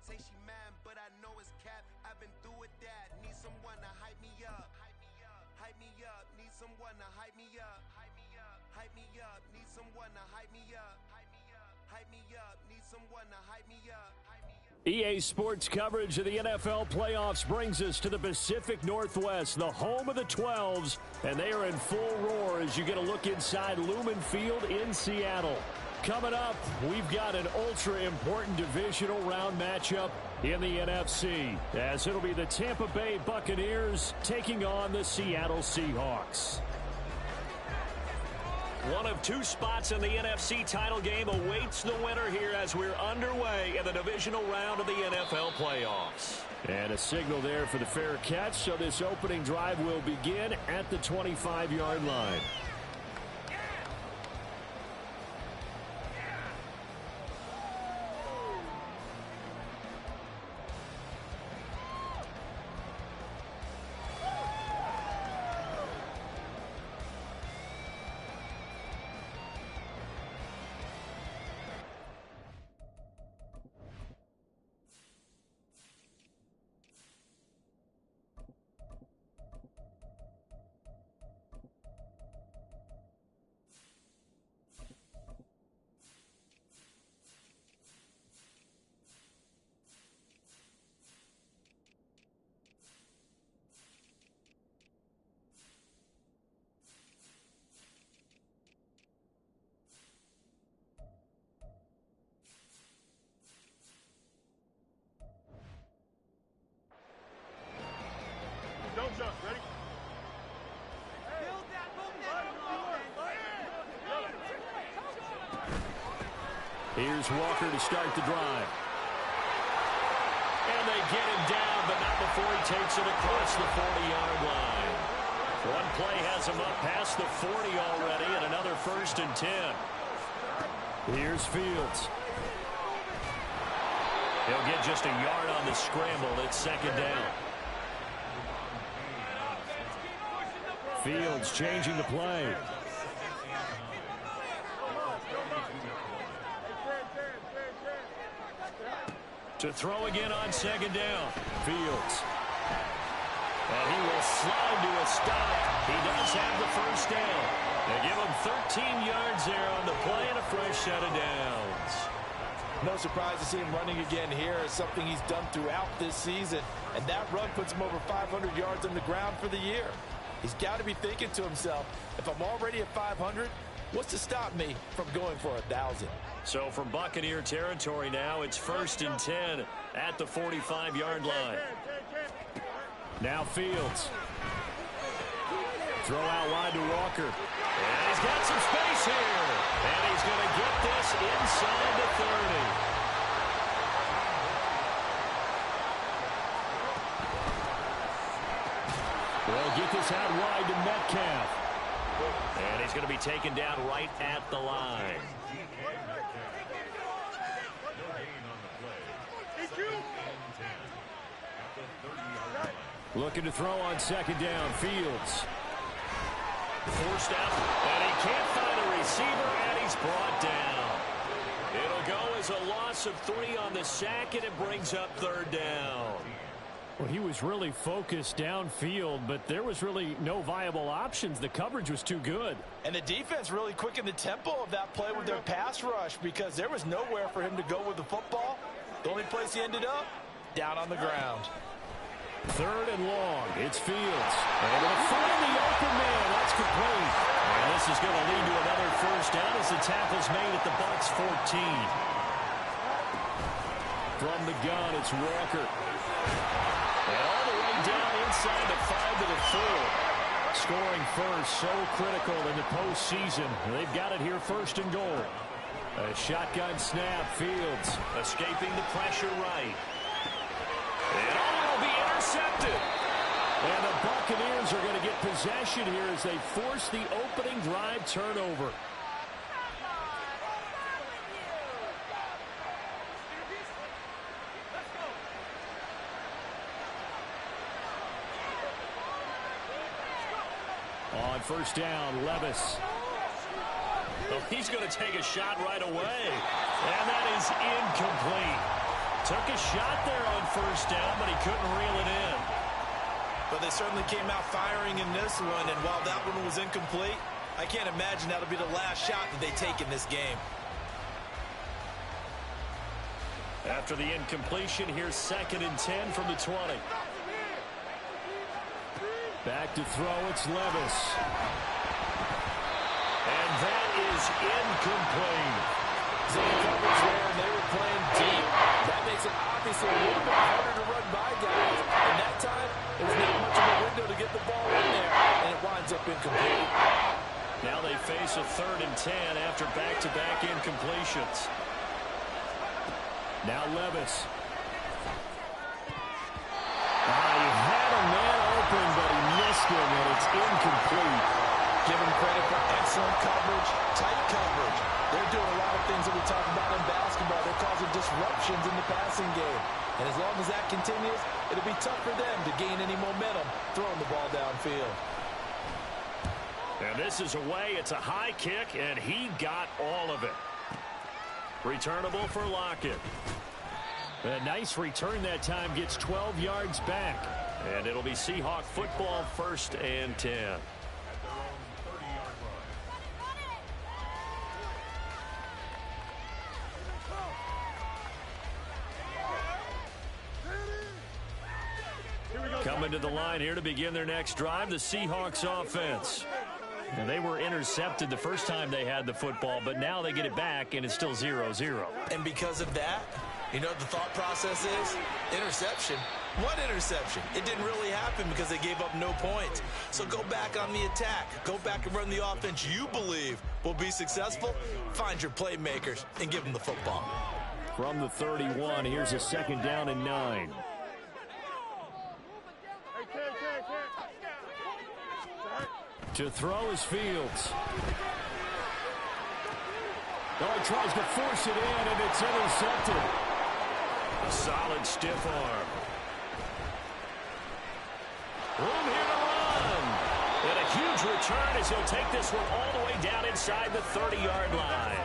say she mad, but I know it's cap. I've been through with that. Need someone to hype me up. Hype me up. Need someone to hype me up. Hype me up. Need someone to hype me up. Hype me up. Need someone to hype me up. EA Sports coverage of the NFL playoffs brings us to the Pacific Northwest, the home of the 12s, and they are in full roar as you get a look inside Lumen Field in Seattle. Coming up, we've got an ultra-important divisional round matchup in the NFC, as it'll be the Tampa Bay Buccaneers taking on the Seattle Seahawks. One of two spots in the NFC title game awaits the winner here as we're underway in the divisional round of the NFL playoffs. And a signal there for the fair catch, so this opening drive will begin at the 25-yard line. Don't jump. Ready? Here's Walker to start the drive. And they get him down, but not before he takes it across the 40-yard line. One play has him up past the 40 already, and another 1st and 10. Here's Fields. He'll get just a yard on the scramble. It's 2nd down. Fields changing the play. To throw again on 2nd down. Fields. And he will slide to a stop. He does have the 1st down. They give him 13 yards there on the play and a fresh set of downs. No surprise to see him running again here. It's something he's done throughout this season. And that run puts him over 500 yards on the ground for the year. He's got to be thinking to himself, if I'm already at 500, what's to stop me from going for 1,000? So from Buccaneer territory now, it's 1st and 10 at the 45-yard line. Now Fields. Throw out wide to Walker. And he's got some space here. And he's going to get this inside the 30. Well, get this out wide to Metcalf. And he's going to be taken down right at the line. Looking to throw on 2nd down. Fields. Forced out, and he can't find a receiver, and he's brought down. It'll go as a loss of 3 on the sack, and it brings up 3rd down. Well, he was really focused downfield, but there was really no viable options. The coverage was too good. And the defense really quickened the tempo of that play with their pass rush because there was nowhere for him to go with the football. The only place he ended up, down on the ground. 3rd and long. It's Fields. And he'll find the open man. That's complete. And this is going to lead to another 1st down as the tackle's made at the Bucs 14. From the gun, it's Walker. And all the way down inside the 5 to the 4. Scoring first, so critical in the postseason. They've got it here 1st and goal. A shotgun snap. Fields escaping the pressure right. And it'll be intercepted. And the Buccaneers are going to get possession here as they force the opening drive turnover. On 1st down, Levis. Well, he's going to take a shot right away. And that is incomplete. Took a shot there on first down, but he couldn't reel it in. But they certainly came out firing in this one, and while that one was incomplete, I can't imagine that'll be the last shot that they take in this game. After the incompletion, here's 2nd and 10 from the 20. Back to throw, it's Levis. And that is incomplete. Zone coverage there, and they were playing deep. That makes it obviously a little bit harder to run by guys. And that time, there's not much of a window to get the ball in there, and it winds up incomplete. Now they face a 3rd and 10 after back-to-back incompletions. Now Levis. He had a man open, but he missed him, and it's incomplete. Give him credit for excellent coverage, tight coverage. They're doing a lot of things that we talk about in basketball. They're causing disruptions in the passing game. And as long as that continues, it'll be tough for them to gain any momentum throwing the ball downfield. And this is away. It's a high kick, and he got all of it. Returnable for Lockett. A nice return that time, gets 12 yards back. And it'll be Seahawk football, 1st and 10. Coming to the line here to begin their next drive, the Seahawks offense. And they were intercepted the first time they had the football, but now they get it back, and it's still 0-0. And because of that, you know what the thought process is? Interception. What interception? It didn't really happen because they gave up no points. So go back on the attack. Go back and run the offense you believe will be successful. Find your playmakers and give them the football. From the 31, here's a 2nd down and 9. To throw is Fields. Oh, he tries to force it in, and it's intercepted. A solid stiff arm. Room here to run. And a huge return as he'll take this one all the way down inside the 30-yard line.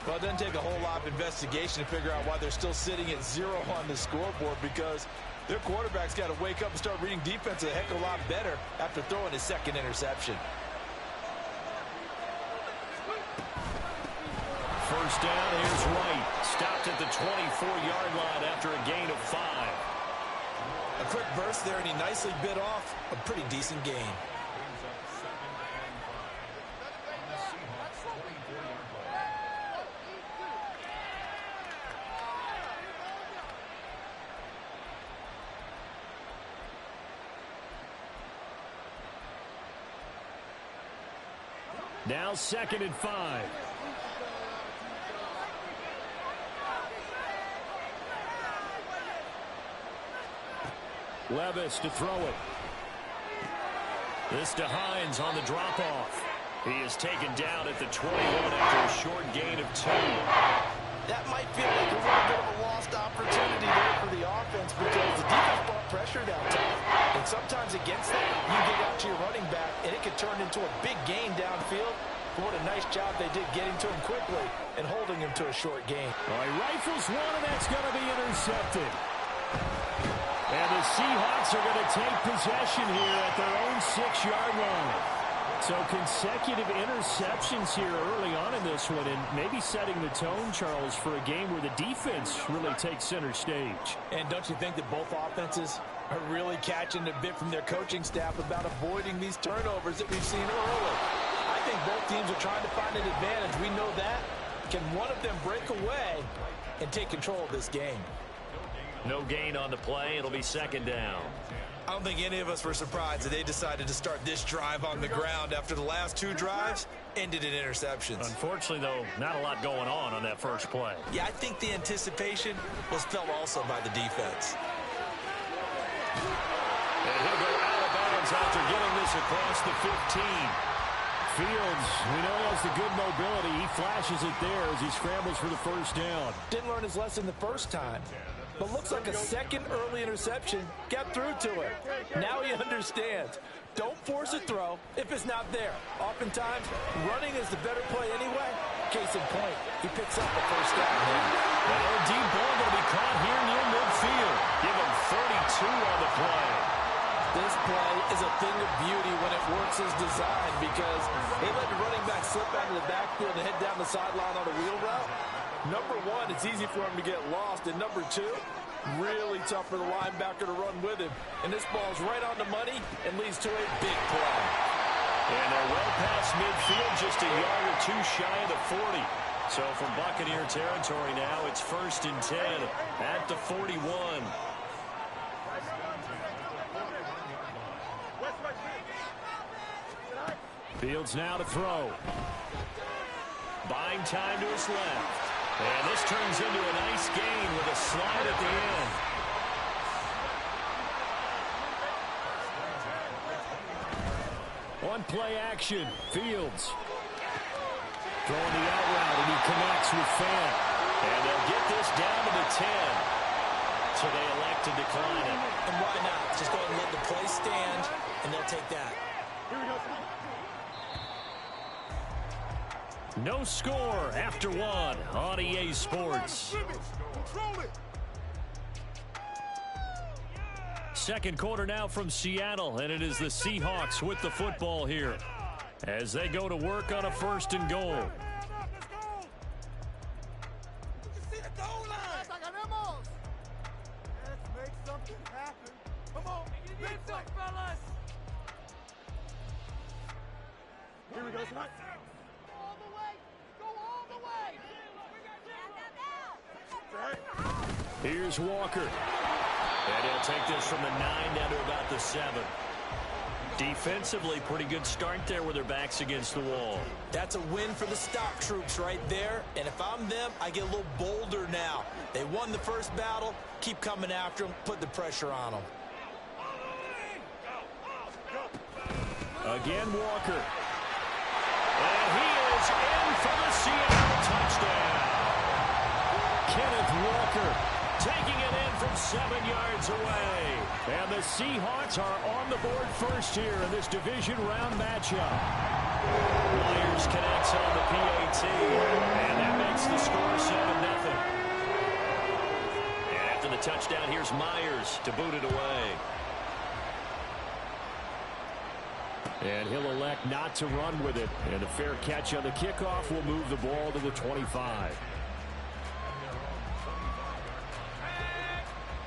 Well, it doesn't take a whole lot of investigation to figure out why they're still sitting at 0 on the scoreboard, because their quarterback's got to wake up and start reading defense a heck of a lot better after throwing his 2nd interception. First down, here's Wright. Stopped at the 24-yard line after a gain of 5. A quick burst there, and he nicely bit off a pretty decent gain. Now 2nd and 5. Levis to throw it. This to Hines on the drop-off. He is taken down at the 21 after a short gain of 2. That might feel like a little bit of a lost opportunity there for the offense because the defense brought pressure down top. And sometimes against that, you get out to your running back, and it could turn into a big gain downfield. But what a nice job they did getting to him quickly and holding him to a short gain. Well, he rifles one, and that's going to be intercepted. And the Seahawks are going to take possession here at their own 6-yard line. So consecutive interceptions here early on in this one, and maybe setting the tone, Charles, for a game where the defense really takes center stage. And don't you think that both offenses are really catching a bit from their coaching staff about avoiding these turnovers that we've seen early? I think both teams are trying to find an advantage. We know that. Can one of them break away and take control of this game? No gain on the play. It'll be 2nd down. I don't think any of us were surprised that they decided to start this drive on the ground after the last 2 drives ended in interceptions. Unfortunately, though, not a lot going on that first play. Yeah, I think the anticipation was felt also by the defense. And he'll go out of bounds after getting this across the 15. Fields, we know, has the good mobility. He flashes it there as he scrambles for the first down. Didn't learn his lesson the first time, but looks like a second early interception got through to him. Now he understands. Don't force a throw if it's not there. Oftentimes, running is the better play anyway, Case in point, he picks up the first down here. And a deep ball going to be caught here near midfield. Give him 32 on the play. This play is a thing of beauty when it works as designed because they let the running back slip out of the backfield and head down the sideline on a wheel route. Number one, it's easy for him to get lost. And number two, really tough for the linebacker to run with him. And this ball's right on the money and leads to a big play. And they're well past midfield, just a yard or two shy of the 40. So from Buccaneer territory now, it's 1st and 10 at the 41. Fields now to throw. Buying time to his left. And this turns into a nice gain with a slide at the end. On play action, Fields. Throwing the out route, and he connects with Fant. And they'll get this down to the 10. So they elect to decline it. And why not? Just go ahead and let the play stand, and they'll take that. No score after one on EA Sports. Second quarter now from Seattle, and it is the Seahawks with the football here as they go to work on a 1st and goal. Here we go, tonight. Here's Walker. And he'll take this from the 9 down to about the 7. Defensively, pretty good start there with their backs against the wall. That's a win for the stop troops right there. And if I'm them, I get a little bolder now. They won the first battle. Keep coming after them. Put the pressure on them. Again, Walker. And he is in for the Seattle touchdown. Kenneth Walker taking it in from 7 yards away. And the Seahawks are on the board first here in this division round matchup. Myers connects on the PAT, and that makes the score 7-0. And after the touchdown, here's Myers to boot it away. And he'll elect not to run with it. And a fair catch on the kickoff will move the ball to the 25.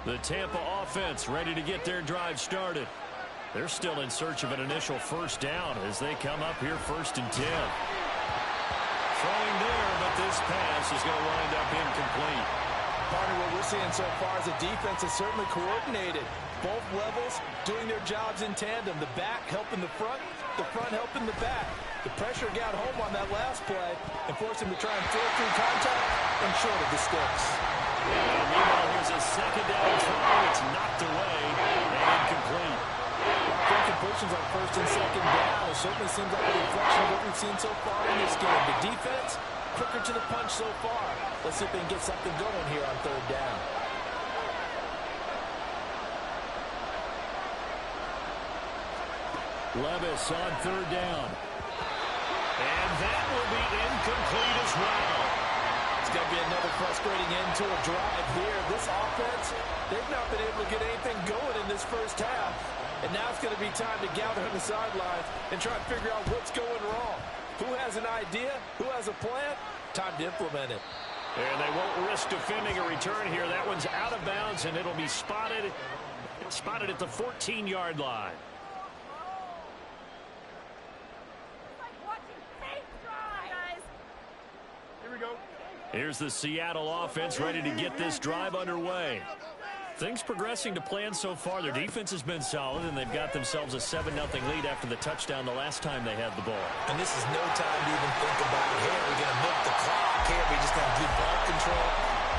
The Tampa offense ready to get their drive started. They're still in search of an initial first down as they come up here 1st and 10. Throwing there, but this pass is going to wind up incomplete. Partner, what we're seeing so far is the defense is certainly coordinated. Both levels doing their jobs in tandem. The back helping the front helping the back. The pressure got home on that last play and forced him to try and throw through contact and short of the sticks. And meanwhile, here's a 2nd down try. It's knocked away and incomplete. Incompletions on 1st and 2nd down. It certainly seems like a reflection of what we've seen so far in this game. The defense, quicker to the punch so far. Let's see if they can get something going here on 3rd down. Levis on 3rd down. And that will be incomplete as well. It's going to be another frustrating end to a drive here. This offense, they've not been able to get anything going in this first half. And now it's going to be time to gather on the sidelines and try and figure out what's going wrong. Who has an idea? Who has a plan? Time to implement it. And they won't risk defending a return here. That one's out of bounds, and it'll be spotted at the 14-yard line. Here's the Seattle offense ready to get this drive underway. Things progressing to plan so far. Their defense has been solid, and they've got themselves a 7-0 lead after the touchdown the last time they had the ball. And this is no time to even think about, hey, are we going to milk the clock? Hey, are we just going to do ball control?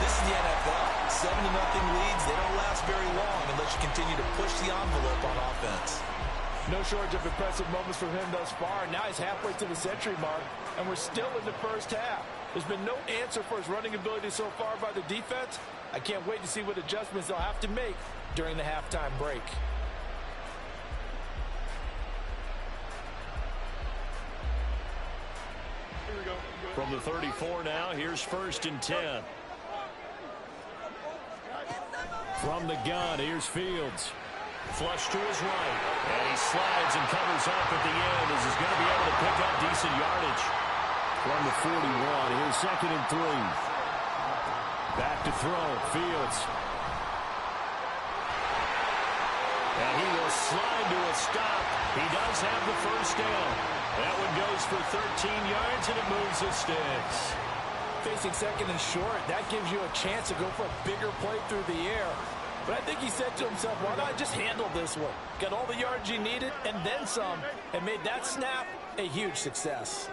This is the NFL. 7-0 leads, they don't last very long unless you continue to push the envelope on offense. No shortage of impressive moments from him thus far. Now he's halfway to the century mark, and we're still in the first half. There's been no answer for his running ability so far by the defense. I can't wait to see what adjustments they'll have to make during the halftime break. Here we go. From the 34 now, here's 1st and 10. From the gun, here's Fields. Flush to his right. And he slides and covers up at the end as he's going to be able to pick up decent yardage. From the 41, here's 2nd and 3. Back to throw, Fields. And he will slide to a stop. He does have the 1st down. That one goes for 13 yards, and it moves the sticks. Facing 2nd and short, that gives you a chance to go for a bigger play through the air. But I think he said to himself, why not just handle this one? Got all the yards you needed and then some, and made that snap a huge success.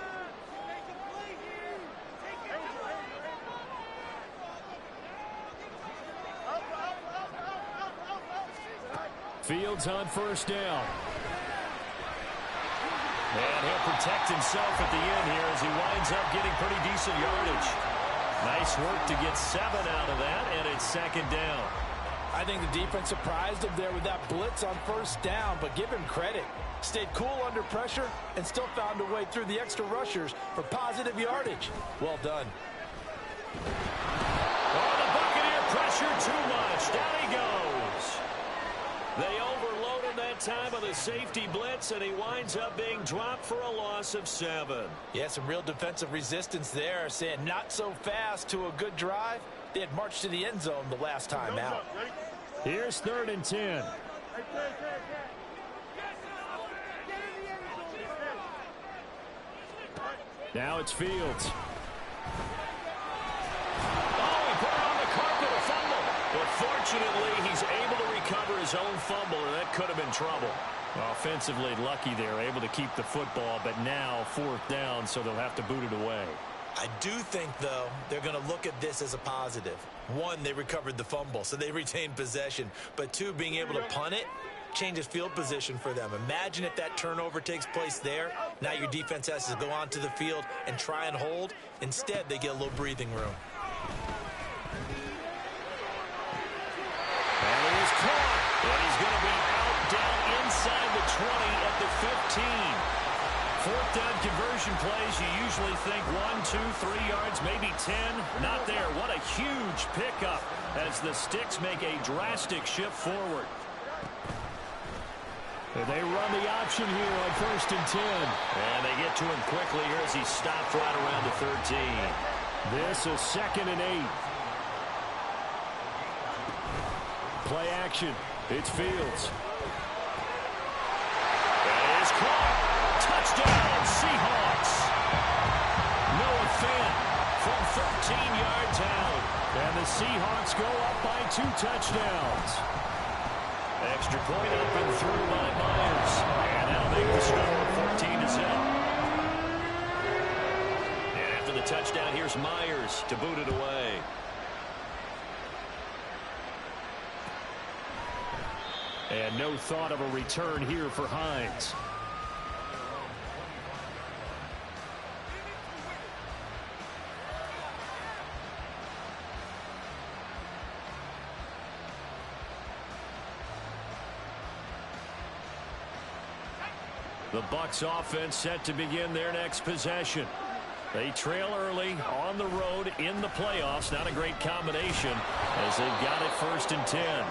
Fields on 1st down. And he'll protect himself at the end here as he winds up getting pretty decent yardage. Nice work to get 7 out of that, and it's 2nd down. I think the defense surprised him there with that blitz on 1st down, but give him credit. Stayed cool under pressure and still found a way through the extra rushers for positive yardage. Well done. Oh, the Buccaneer pressure too much. Down he goes. They overload him that time on the safety blitz, and he winds up being dropped for a loss of 7. Yeah, some real defensive resistance there, saying not so fast to a good drive. They had marched to the end zone the last time out. Here's 3rd and 10. Now it's Fields. Oh, he put it on the carpet, a fumble. But fortunately, he's able to recover his own fumble, and that could have been trouble. Offensively lucky there, able to keep the football, but now 4th down, so they'll have to boot it away. I do think, though, they're going to look at this as a positive. 1, they recovered the fumble, so they retained possession. But 2, being able to punt it changes field position for them. Imagine if that turnover takes place there. Now your defense has to go onto the field and try and hold. Instead, they get a little breathing room. And he is caught. And he's going to be out down inside the 20 at the 15. 4th down conversion plays, you usually think 1, 2, 3 yards, maybe 10. Not there. What a huge pickup as the Sticks make a drastic shift forward. And they run the option here on 1st and 10. And they get to him quickly here as he stopped right around the 13. This is 2nd and 8. Play action. It's Fields. That is caught. Touchdown, Seahawks. Noah Fant from 13 yards out. And the Seahawks go up by 2 touchdowns. Extra point up and through by Myers. And that'll make the score 14-0. And after the touchdown, here's Myers to boot it away. And no thought of a return here for Hines. The Bucs offense set to begin their next possession. They trail early on the road in the playoffs. Not a great combination as they've got it 1st and 10.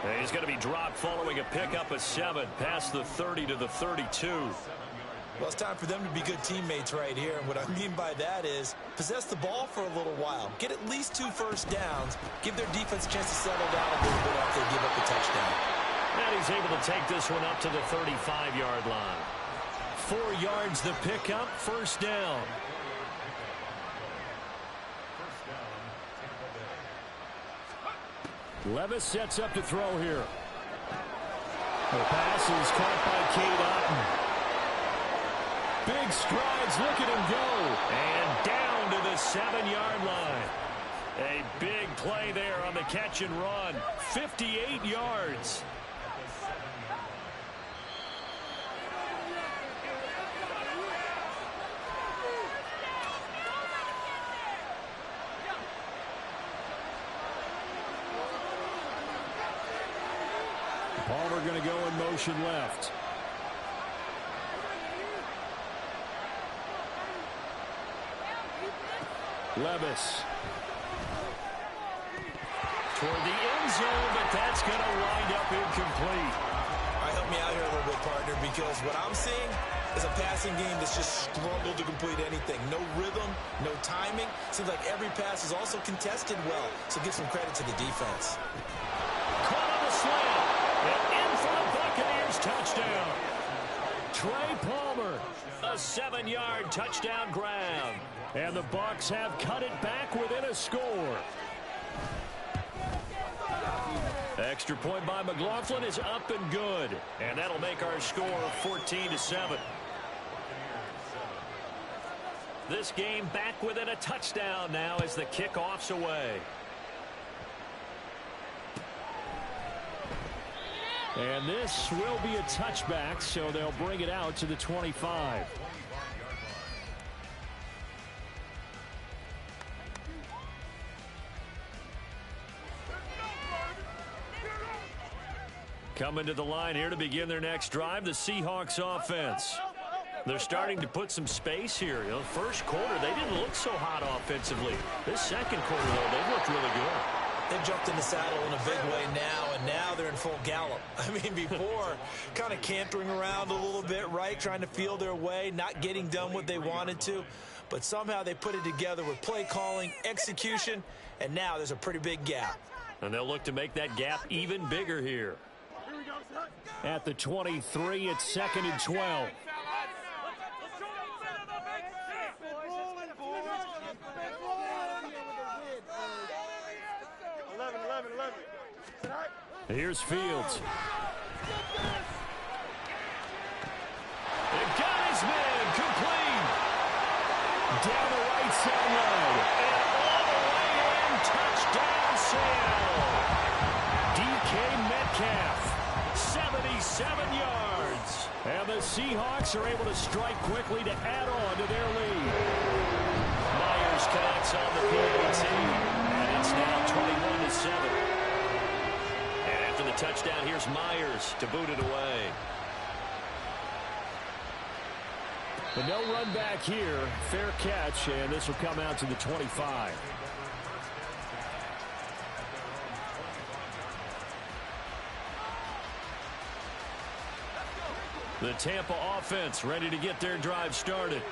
And he's going to be dropped following a pickup of 7 past the 30 to the 32. Well, it's time for them to be good teammates right here. And what I mean by that is possess the ball for a little while. Get at least 2 first downs. Give their defense a chance to settle down a little bit after they give up the touchdown. And he's able to take this one up to the 35-yard line. 4 yards the pickup, 1st down. Levis sets up to throw here. The pass is caught by Cade Otton. Big strides, look at him go. And down to the 7-yard line. A big play there on the catch and run. 58 yards. Palmer going to go in motion left. Levis. Toward the end zone, but that's going to wind up incomplete. All right, help me out here a little bit, partner, because what I'm seeing is a passing game that's just struggled to complete anything. No rhythm, no timing. Seems like every pass is also contested well, so give some credit to the defense. Caught on the slant, and in for the Buccaneers touchdown. Trey Palmer, a 7-yard touchdown grab. And the Bucs have cut it back within a score. Extra point by McLaughlin is up and good. And that'll make our score 14-7. This game back within a touchdown now as the kickoff's away. And this will be a touchback, so they'll bring it out to the 25. Coming to the line here to begin their next drive, the Seahawks offense. They're starting to put some space here. You know, first quarter, they didn't look so hot offensively. This second quarter, though, they've looked really good. They've jumped in the saddle in a big way now, and now they're in full gallop. I mean, before, kind of cantering around a little bit, right, trying to feel their way, not getting done what they wanted to. But somehow they put it together with play calling, execution, and now there's a pretty big gap. And they'll look to make that gap even bigger here. At the 23, it's 2nd and 12. Here's Fields. And got his man complete. Down the right sideline. And all the way in. Touchdown, Seattle. DK Metcalf. 77 yards. And the Seahawks are able to strike quickly to add on to their lead. Myers connects on the PAT. And it's now 21-7. And after the touchdown, here's Myers to boot it away. But no run back here. Fair catch, and this will come out to the 25. The Tampa offense ready to get their drive started.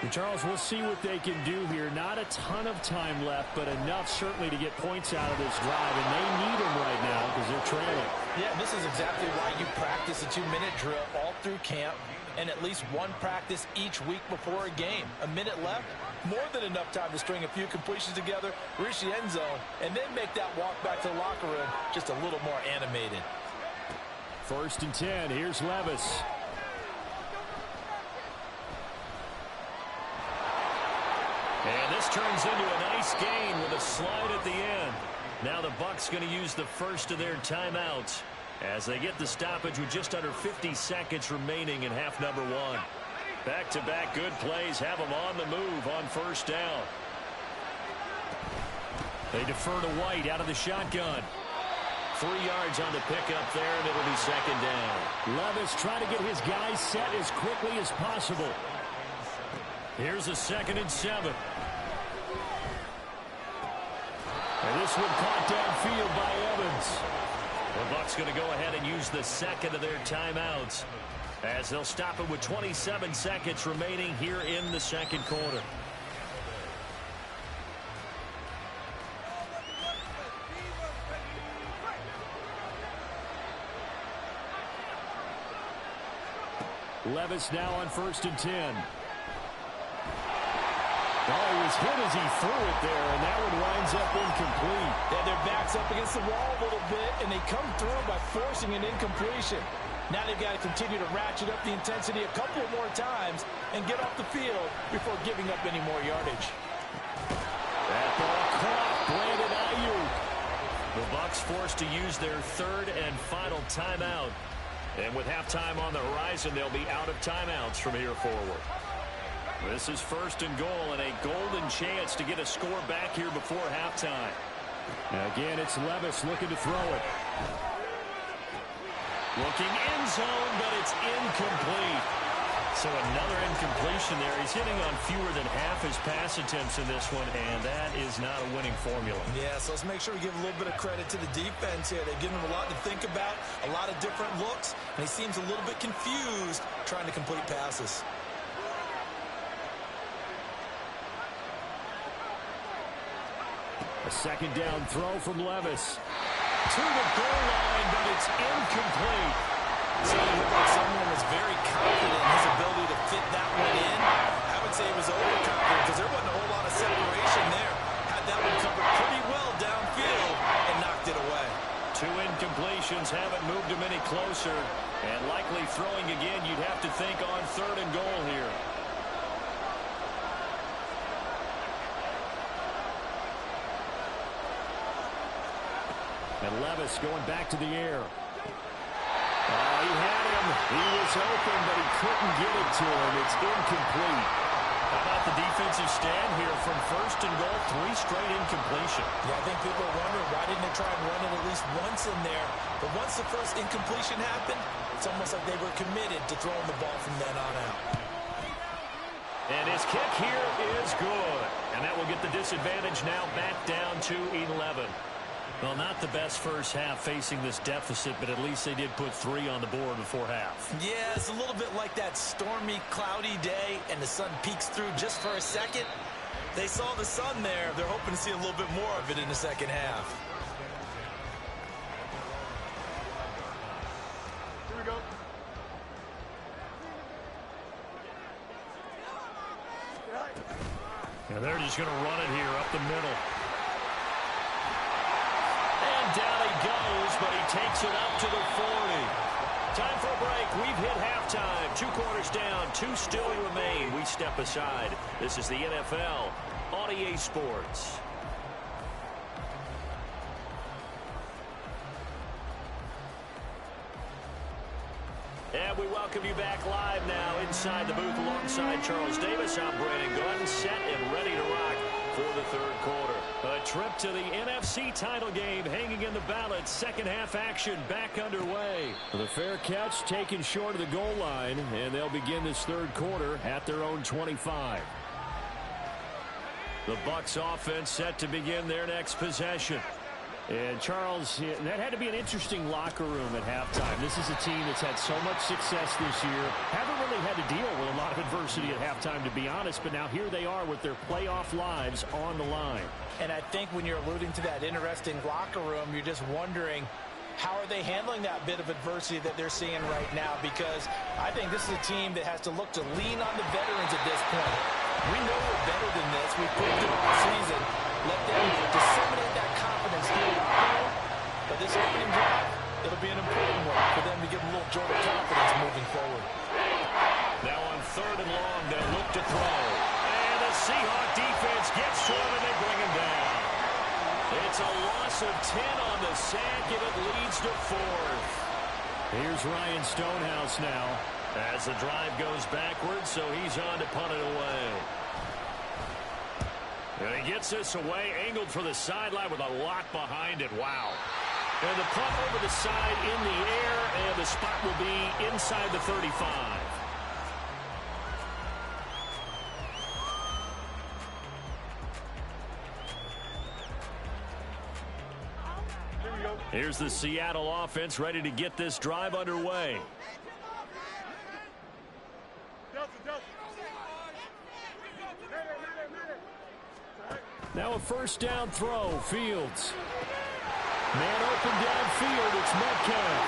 And Charles, we'll see what they can do here. Not a ton of time left, but enough certainly to get points out of this drive. And they need them right now because they're trailing. Yeah, this is exactly why you practice a 2-minute drill all through camp and at least one practice each week before a game. A minute left, more than enough time to string a few completions together, reach the end zone, and then make that walk back to the locker room just a little more animated. 1st and 10. Here's Levis. And this turns into a nice gain with a slide at the end. Now the Bucs going to use the first of their timeouts as they get the stoppage with just under 50 seconds remaining in half number 1. Back-to-back good plays have them on the move on 1st down. They defer to White out of the shotgun. 3 yards on the pickup there, and it'll be 2nd down. Levis trying to get his guys set as quickly as possible. Here's a 2nd and 7. And this one caught downfield by Evans. The Bucs going to go ahead and use the second of their timeouts as they'll stop it with 27 seconds remaining here in the second quarter. Levis now on 1st and 10. Oh, he was hit as he threw it there, and that one winds up incomplete. Yeah, their back's up against the wall a little bit, and they come through by forcing an incompletion. Now they've got to continue to ratchet up the intensity a couple more times and get off the field before giving up any more yardage. That ball caught. Brandon Ayuk. The Bucs forced to use their 3rd and final timeout. And with halftime on the horizon, they'll be out of timeouts from here forward. This is 1st and goal and a golden chance to get a score back here before halftime. Now again, it's Levis looking to throw it. Looking end zone, but it's incomplete. So another incompletion there. He's hitting on fewer than half his pass attempts in this one, and that is not a winning formula. Yeah, so let's make sure we give a little bit of credit to the defense here. They've given him a lot to think about, a lot of different looks, and he seems a little bit confused trying to complete passes. A second down throw from Levis. To the goal line, but it's incomplete. So it looked like someone was very confident in his ability to fit that one in. I would say he was overconfident because there wasn't a whole lot of separation there. Had that one covered pretty well downfield and knocked it away. 2 incompletions haven't moved him any closer. And likely throwing again, you'd have to think on 3rd and goal here. And Levis going back to the air. He had him. He was open, but he couldn't get it to him. It's incomplete. How about the defensive stand here from 1st and goal? 3 straight incompletion. Yeah, I think people are wondering why didn't they try and run it at least once in there. But once the first incompletion happened, it's almost like they were committed to throwing the ball from then on out. And his kick here is good. And that will get the disadvantage now back down to 11. Well, not the best first half facing this deficit, but at least they did put 3 on the board before half. Yeah, it's a little bit like that stormy, cloudy day, and the sun peeks through just for a second. They saw the sun there. They're hoping to see a little bit more of it in the second half. Here we go. And they're just going to run it here up the middle. Down he goes, but he takes it up to the 40. Time for a break. We've hit halftime. 2 quarters down, 2 still remain. We step aside. This is the NFL on EA Sports. And we welcome you back live now inside the booth alongside Charles Davis. I'm Brandon Gordon, set and ready to rock for the 3rd quarter. A trip to the NFC title game hanging in the balance. Second half action back underway. The fair catch taken short of the goal line, and they'll begin this 3rd quarter at their own 25. The Bucs offense set to begin their next possession. And, Charles, that had to be an interesting locker room at halftime. This is a team that's had so much success this year. Haven't really had to deal with a lot of adversity at halftime, to be honest. But now here they are with their playoff lives on the line. And I think when you're alluding to that interesting locker room, you're just wondering, how are they handling that bit of adversity that they're seeing right now? Because I think this is a team that has to look to lean on the veterans at this point. We know we're better than this. We've proved it all season. Let them disseminate that confidence through the locker room. But this opening drive, it'll be an important one for them to give them a little jolt of confidence moving forward. Now on 3rd and long, they'll look to throw. And the Seahawks defense gets to him, and they bring him down. It's a loss of 10 on the sack, and it leads to 4th. Here's Ryan Stonehouse now as the drive goes backwards, so he's on to punt it away. And he gets this away, angled for the sideline with a lot behind it. Wow. And the punt over the side in the air, and the spot will be inside the 35. Here's the Seattle offense ready to get this drive underway. Now a 1st down throw. Fields. Man open downfield. It's Metcalf.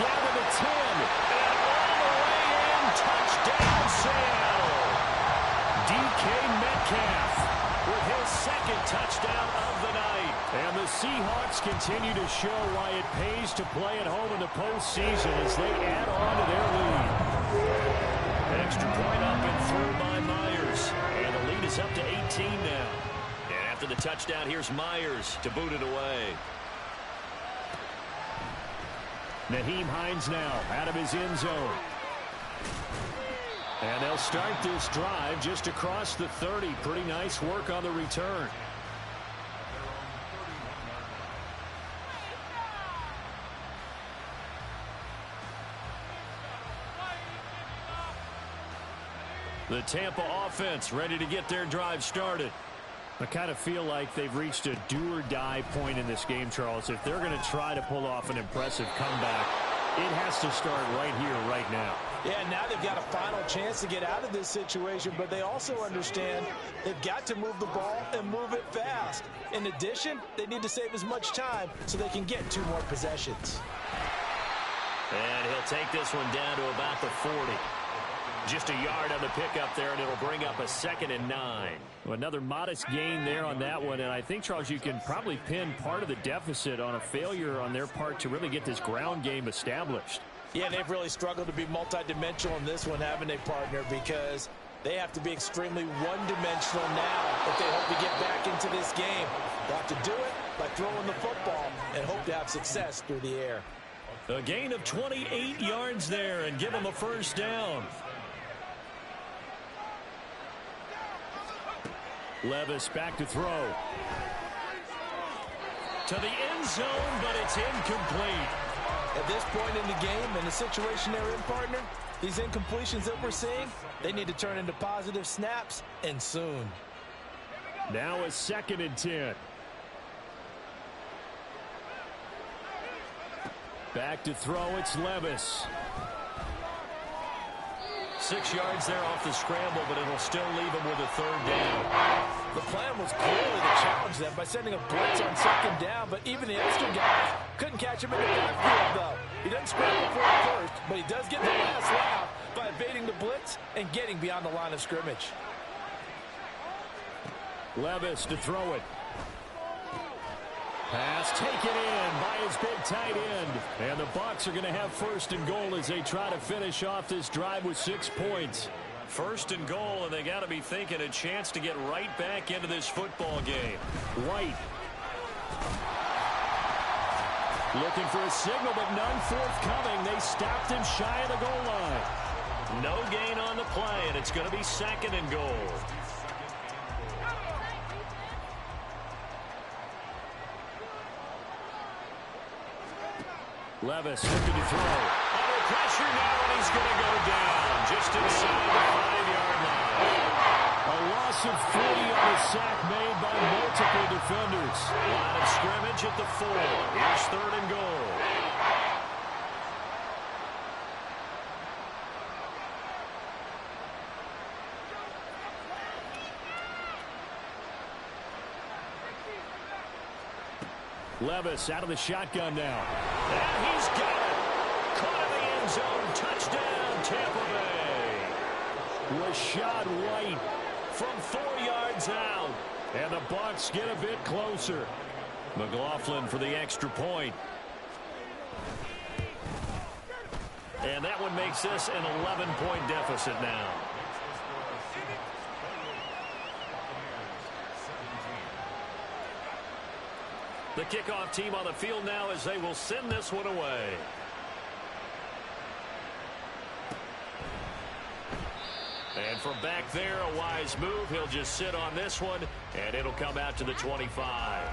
Down to the 10. And all the way in. Touchdown, Seattle. DK Metcalf with his 2nd touchdown of the night. And the Seahawks continue to show why it pays to play at home in the postseason as they add on to their lead. Extra point up and through by Myers. And the lead is up to 18 now. And after the touchdown, here's Myers to boot it away. Nyheim Hines now out of his end zone. And they'll start this drive just across the 30. Pretty nice work on the return. The Tampa offense ready to get their drive started. I kind of feel like they've reached a do-or-die point in this game, Charles. If they're going to try to pull off an impressive comeback, it has to start right here, right now. Yeah, now they've got a final chance to get out of this situation, but they also understand they've got to move the ball and move it fast. In addition, they need to save as much time so they can get 2 more possessions. And he'll take this one down to about the 40. Just a yard on the pickup there, and it'll bring up a 2nd and 9. Well, another modest gain there on that one, and I think, Charles, you can probably pin part of the deficit on a failure on their part to really get this ground game established. Yeah, they've really struggled to be multidimensional in this one, haven't they, partner, because they have to be extremely one-dimensional now if they hope to get back into this game. They have to do it by throwing the football and hope to have success through the air. A gain of 28 yards there and give them a first down. Levis back to throw. To the end zone, but it's incomplete. At this point in the game, in the situation they're in, partner, these incompletions that we're seeing, they need to turn into positive snaps, and soon. Now a 2nd and 10. Back to throw, it's Levis. 6 yards there off the scramble, but it'll still leave him with a 3rd down. The plan was clearly to challenge them by sending a blitz on 2nd down, but even the extra guys couldn't catch him in the backfield, though. He doesn't scramble for it first, but he does get the last laugh by evading the blitz and getting beyond the line of scrimmage. Levis to throw it. Pass taken in by his big tight end. And the Bucs are going to have 1st and goal as they try to finish off this drive with 6 points. 1st and goal, and they got to be thinking a chance to get right back into this football game. White. Looking for a signal, but none forthcoming. They stopped him shy of the goal line. No gain on the play, and it's going to be 2nd and goal. Levis looking to throw. Under pressure now, and he's going to go down just inside the 5-yard line. A loss of 3 on a sack made by multiple defenders. Line of scrimmage at the 4. Here's 3rd and goal. Levis out of the shotgun now. And he's got it. Caught in the end zone. Touchdown, Tampa Bay. Rashad White from 4 yards out. And the Bucs get a bit closer. McLaughlin for the extra point. And that one makes this an 11-point deficit now. The kickoff team on the field now as they will send this one away. And from back there, a wise move. He'll just sit on this one, and it'll come out to the 25.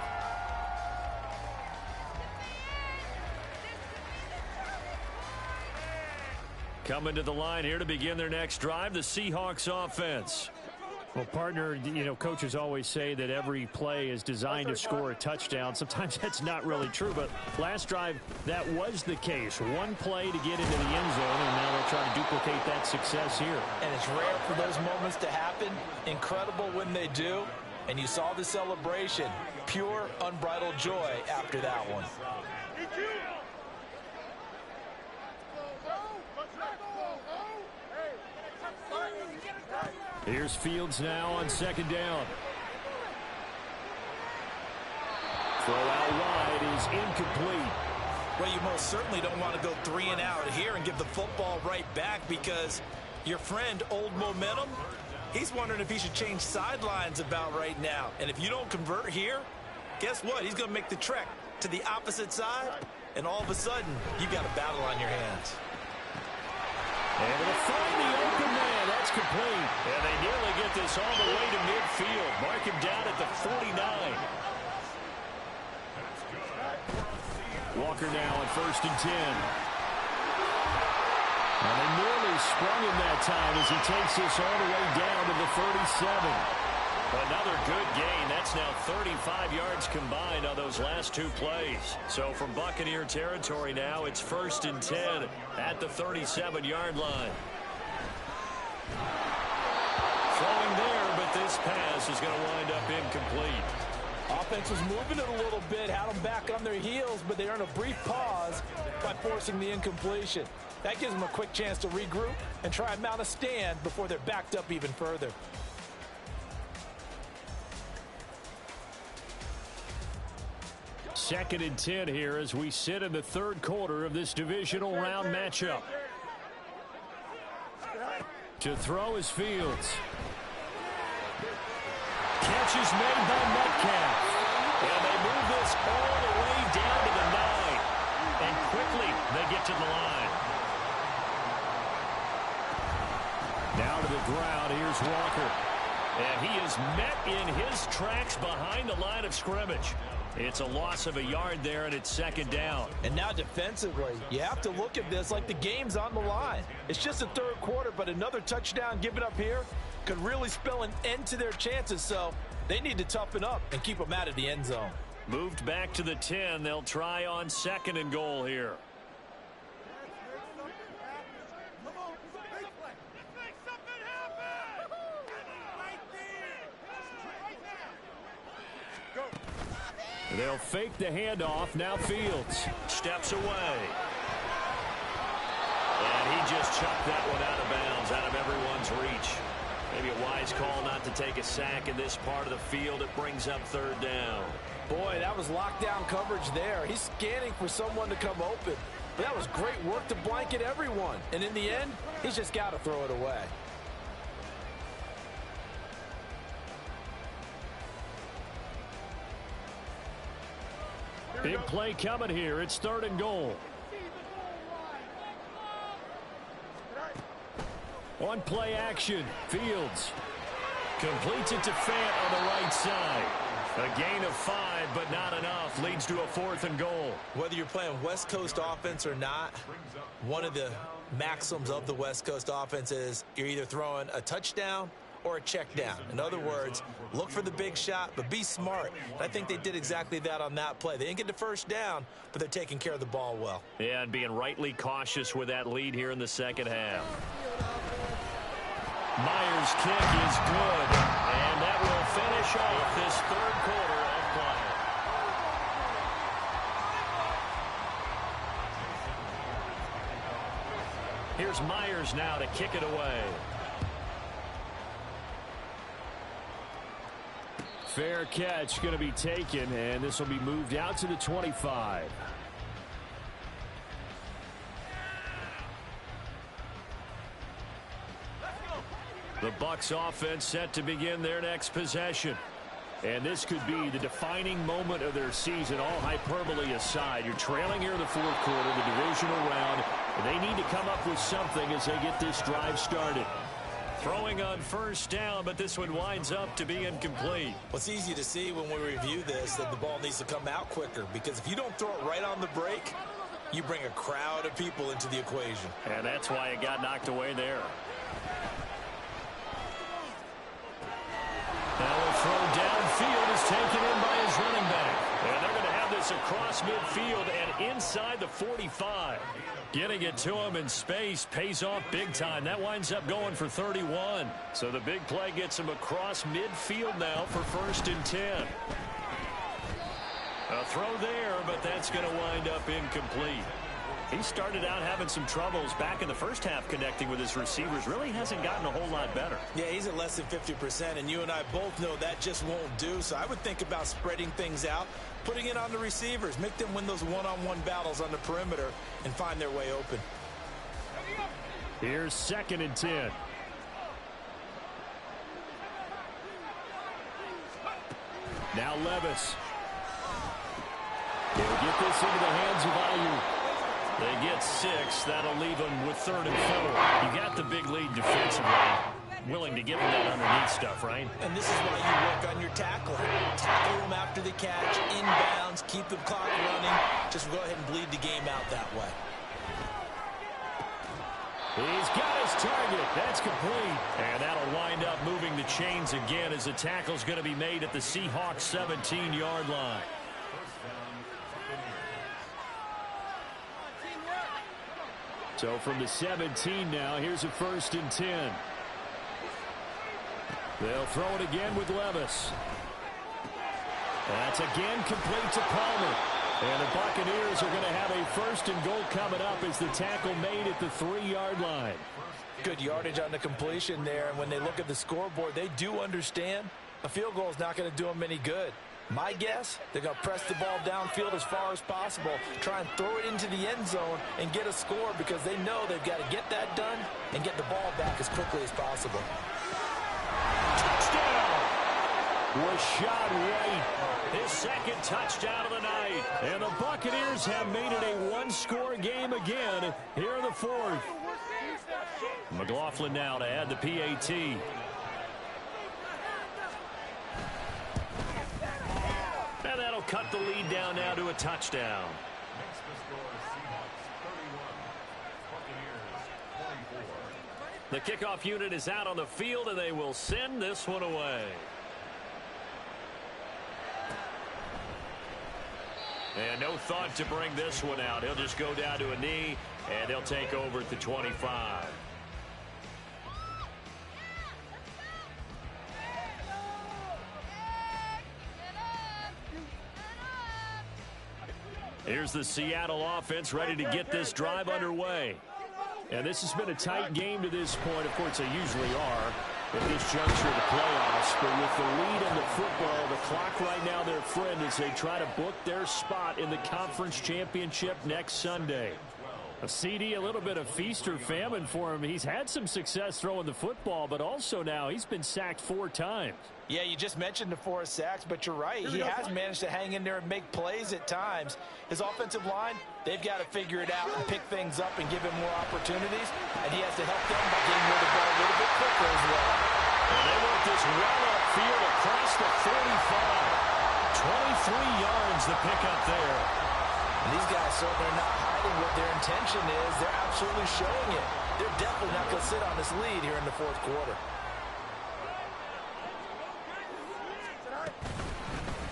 Coming to the line here to begin their next drive, the Seahawks offense. Well, partner, you know, coaches always say that every play is designed to score a touchdown. Sometimes that's not really true, but last drive, that was the case. One play to get into the end zone, and now they'll try to duplicate that success here. And it's rare for those moments to happen. Incredible when they do. And you saw the celebration. Pure, unbridled joy after that one. Here's Fields now on 2nd down. Throw out wide is incomplete. Well, you most certainly don't want to go 3 and out here and give the football right back, because your friend, Old Momentum, he's wondering if he should change sidelines about right now. And if you don't convert here, guess what? He's going to make the trek to the opposite side, and all of a sudden, you've got a battle on your hands. And to find the open man, that's complete. And they nearly get this all the way to midfield. Mark him down at the 49. Walker now on 1st and 10. And they nearly sprung him that time as he takes this all the way down to the 37. Another good gain. That's now 35 yards combined on those last two plays. So from Buccaneer territory now, it's 1st and 10 at the 37-yard line. Throwing there, but this pass is going to wind up incomplete. Offense was moving it a little bit, had them back on their heels, but they earned a brief pause by forcing the incompletion. That gives them a quick chance to regroup and try and mount a stand before they're backed up even further. Second and 10 here as we sit in the third quarter of this divisional round matchup. To throw is Fields. Catch is made by Metcalf. And they move this all the way down to the 9. And quickly they get to the line. Now to the ground, here's Walker. And he is met in his tracks behind the line of scrimmage. It's a loss of a yard there, and it's 2nd down. And now defensively, you have to look at this like the game's on the line. It's just the third quarter, but another touchdown given up here could really spell an end to their chances, so they need to toughen up and keep them out of the end zone. Moved back to the 10. They'll try on 2nd and goal here. They'll fake the handoff. Now Fields steps away. And he just chucked that one out of bounds, out of everyone's reach. Maybe a wise call not to take a sack in this part of the field. It brings up 3rd down. Boy, that was lockdown coverage there. He's scanning for someone to come open. But that was great work to blanket everyone. And in the end, he's just got to throw it away. Big play coming here. It's 3rd and goal. On play action, Fields completes it to Fant on the right side. A gain of 5, but not enough. Leads to a 4th and goal. Whether you're playing West Coast offense or not, one of the maxims of the West Coast offense is you're either throwing a touchdown or a check down. In other words, look for the big shot, but be smart. And I think they did exactly that on that play. They didn't get the 1st down, but they're taking care of the ball well. Yeah, and being rightly cautious with that lead here in the 2nd half. Myers' kick is good, and that will finish off this 3rd quarter of play. Here's Myers now to kick it away. Fair catch going to be taken, and this will be moved out to the 25. The Bucs offense set to begin their next possession. And this could be the defining moment of their season, all hyperbole aside. You're trailing here in the 4th quarter, the divisional round, and they need to come up with something as they get this drive started. Throwing on 1st down, but this one winds up to be incomplete. Well, it's easy to see when we review this that the ball needs to come out quicker, because if you don't throw it right on the break, you bring a crowd of people into the equation. And that's why it got knocked away there. Now a throw downfield is taken in by his running back. And they're going to have this across midfield and inside the 45. Getting it to him in space pays off big time. That winds up going for 31. So the big play gets him across midfield now for 1st and 10. A throw there, but that's going to wind up incomplete. He started out having some troubles back in the 1st half connecting with his receivers. Really hasn't gotten a whole lot better. Yeah, he's at less than 50%, and you and I both know that just won't do. So I would think about spreading things out, putting it on the receivers, make them win those one-on-one battles on the perimeter and find their way open. Here's 2nd and 10. Now Levis. They'll get this into the hands of Ayuk. They get 6. That'll leave them with 3rd and 4. You got the big lead defensively. Willing to give them that underneath stuff, right? And this is why you work on your tackling. Tackle them after the catch, inbounds, keep the clock running. Just go ahead and bleed the game out that way. He's got his target. That's complete. And that'll wind up moving the chains again as the tackle's going to be made at the Seahawks 17-yard line. So from the 17 now, here's a 1st and 10. They'll throw it again with Levis. That's again complete to Palmer. And the Buccaneers are going to have a 1st and goal coming up as the tackle made at the 3-yard line. Good yardage on the completion there. And when they look at the scoreboard, they do understand a field goal is not going to do them any good. My guess, they're going to press the ball downfield as far as possible, try and throw it into the end zone and get a score because they know they've got to get that done and get the ball back as quickly as possible. Touchdown! Rashad White, his 2nd touchdown of the night. And the Buccaneers have made it a 1-score game again here in the 4th. McLaughlin now to add the PAT. And that'll cut the lead down now to a touchdown. The kickoff unit is out on the field, and they will send this one away. And no thought to bring this one out. He'll just go down to a knee, and he'll take over at the 25. Here's the Seattle offense ready to get this drive underway. And this has been a tight game to this point. Of course, they usually are at this juncture of the playoffs. But with the lead in the football, the clock right now their friend as they try to book their spot in the conference championship next Sunday. A CD, a little bit of feast or famine for him. He's had some success throwing the football, but also now he's been sacked 4 times. Yeah, you just mentioned the 4 sacks, but you're right. He has managed to hang in there and make plays at times. His offensive line, they've got to figure it out and pick things up and give him more opportunities, and he has to help them by getting rid of the ball a little bit quicker as well. And they work this well upfield across the 45. 23 yards the pickup there. And these guys certainly are not hiding what their intention is. They're absolutely showing it. They're definitely not going to sit on this lead here in the 4th quarter.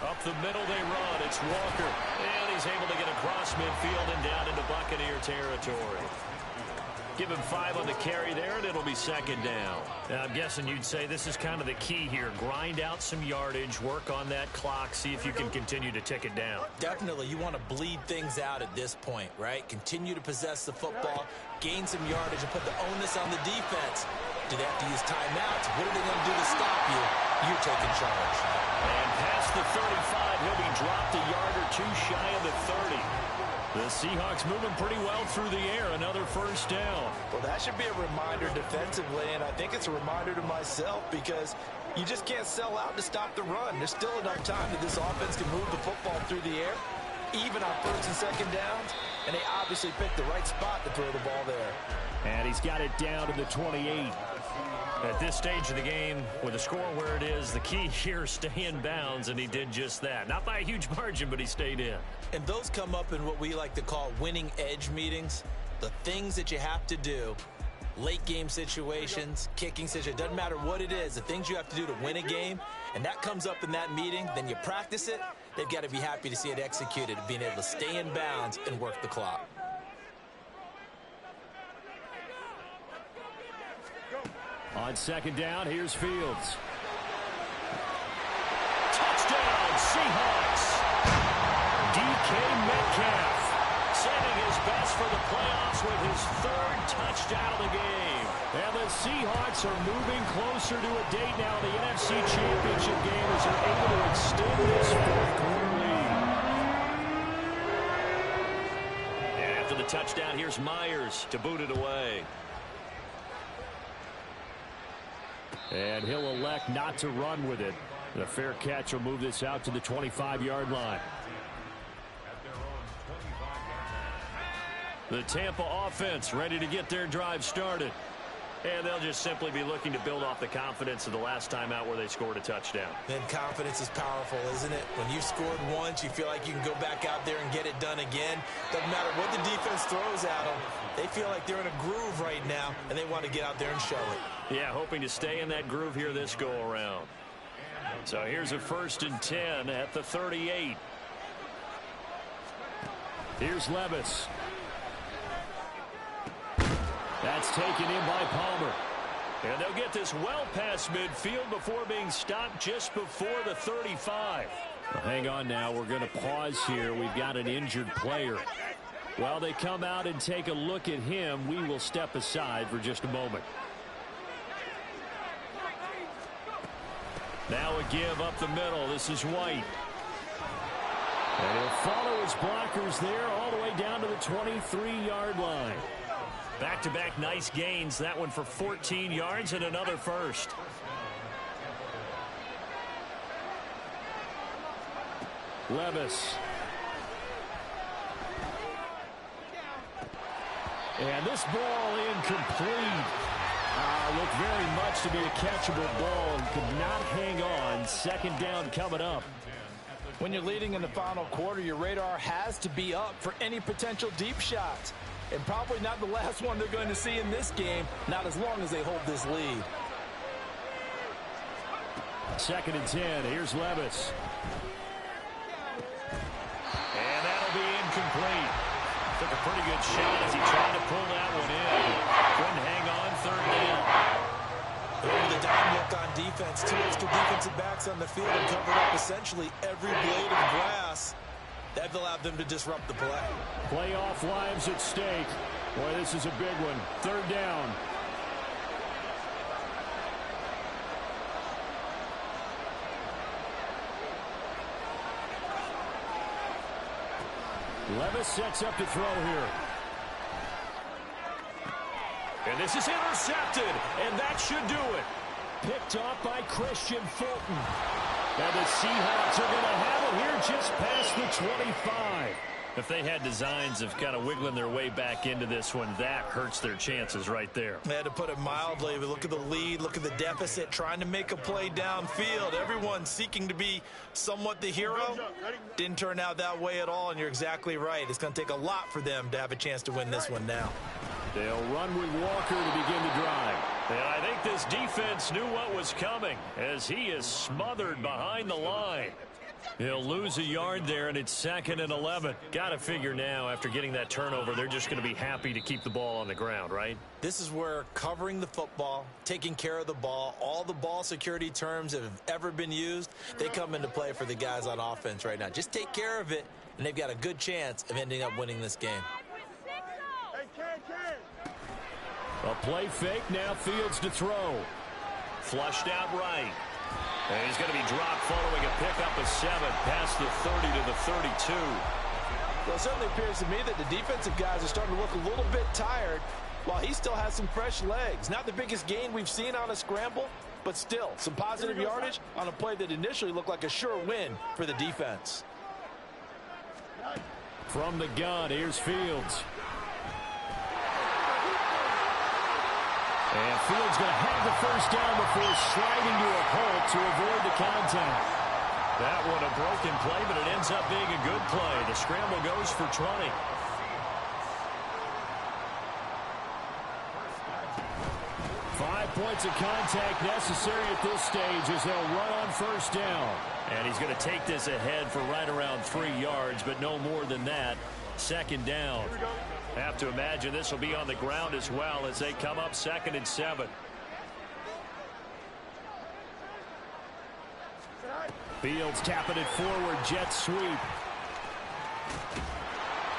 Up the middle they run. It's Walker. And he's able to get across midfield and down into Buccaneer territory. Give him 5 on the carry there, and it'll be 2nd down. Now, I'm guessing you'd say this is kind of the key here. Grind out some yardage, work on that clock, see if you can continue to tick it down. Definitely, you want to bleed things out at this point, right? Continue to possess the football, gain some yardage, and put the onus on the defense. Do they have to use timeouts? What are they going to do to stop you? You're taking charge. And past the 35, he'll be dropped a yard or 2 shy of the 30. The Seahawks moving pretty well through the air. Another 1st down. Well, that should be a reminder defensively, and I think it's a reminder to myself because you just can't sell out to stop the run. There's still enough time that this offense can move the football through the air, even on 1st and 2nd downs, and they obviously picked the right spot to throw the ball there. And he's got it down to the 28. At this stage of the game, with the score where it is, the key here is stay in bounds, and he did just that. Not by a huge margin, but he stayed in. And those come up in what we like to call winning edge meetings. The things that you have to do, late game situations, kicking situations, doesn't matter what it is, the things you have to do to win a game, and that comes up in that meeting, then you practice it, they've got to be happy to see it executed, being able to stay in bounds and work the clock. On 2nd down, here's Fields. Touchdown, Seahawks! DK Metcalf saving his best for the playoffs with his 3rd touchdown of the game. And the Seahawks are moving closer to a date now in the NFC Championship game as they're able to extend this 4th quarter lead. And after the touchdown, here's Myers to boot it away. And he'll elect not to run with it. The fair catch will move this out to the 25-yard line. The Tampa offense ready to get their drive started. And they'll just simply be looking to build off the confidence of the last time out where they scored a touchdown. Then confidence is powerful, isn't it? When you've scored once, you feel like you can go back out there and get it done again. Doesn't matter what the defense throws at them. They feel like they're in a groove right now, and they want to get out there and show it. Yeah, hoping to stay in that groove here this go-around. So here's a 1st and 10 at the 38. Here's Levis. That's taken in by Palmer. And they'll get this well past midfield before being stopped just before the 35. Well, hang on now. We're going to pause here. We've got an injured player. While they come out and take a look at him, we will step aside for just a moment. Now a give up the middle. This is White. And he'll follow his blockers there all the way down to the 23-yard line. Back-to-back nice gains. That one for 14 yards and another first. Levis. And this ball incomplete. Looked very much to be a catchable ball and could not hang on. 2nd down coming up. When you're leading in the final quarter, your radar has to be up for any potential deep shots. And probably not the last one they're going to see in this game, not as long as they hold this lead. 2nd and 10. Here's Levis. And that'll be incomplete. Took a pretty good shot as he tried to pull that one in. Couldn't hang on. 3rd down. Over the dime look on defense. 2 extra defensive backs on the field and covered up essentially every blade of grass. That allowed them to disrupt the play. Playoff lives at stake. Boy, this is a big one. 3rd down. Levis sets up to throw here. And this is intercepted, and that should do it. Picked off by Christian Fulton. And the Seahawks are going to have it here just past the 25. If they had designs of kind of wiggling their way back into this one, that hurts their chances right there. They had to put it mildly. But look at the lead, look at the deficit, trying to make a play downfield. Everyone seeking to be somewhat the hero. Didn't turn out that way at all, and you're exactly right. It's going to take a lot for them to have a chance to win this one now. They'll run with Walker to begin the drive. And I think this defense knew what was coming as he is smothered behind the line. He'll lose a yard there, and it's 2nd and 11. Got to figure now, after getting that turnover, they're just going to be happy to keep the ball on the ground, right? This is where covering the football, taking care of the ball, all the ball security terms that have ever been used, they come into play for the guys on offense right now. Just take care of it, and they've got a good chance of ending up winning this game. A play fake, now Fields to throw. Flushed out right. And he's going to be dropped following a pickup of 7 past the 30 to the 32. Well, it certainly appears to me that the defensive guys are starting to look a little bit tired while he still has some fresh legs. Not the biggest gain we've seen on a scramble, but still some positive yardage on a play that initially looked like a sure win for the defense. From the gun, here's Fields. And Fields going to have the 1st down before sliding to a halt to avoid the contact. That one a broken play, but it ends up being a good play. The scramble goes for 20. Five points of contact necessary at this stage as they'll run on 1st down. And he's going to take this ahead for right around 3 yards, but no more than that. 2nd down. Have to imagine this will be on the ground as well as they come up 2nd and 7. Fields tapping it forward, jet sweep.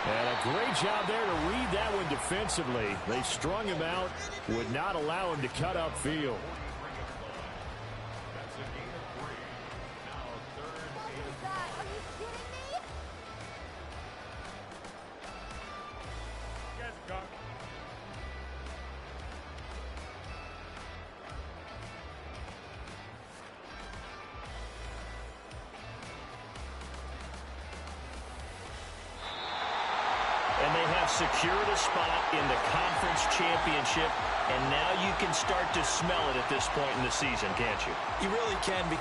And a great job there to read that one defensively. They strung him out, would not allow him to cut upfield. Secured a spot in the conference championship And now you can start to smell it at this point in the season, can't you? You really can, because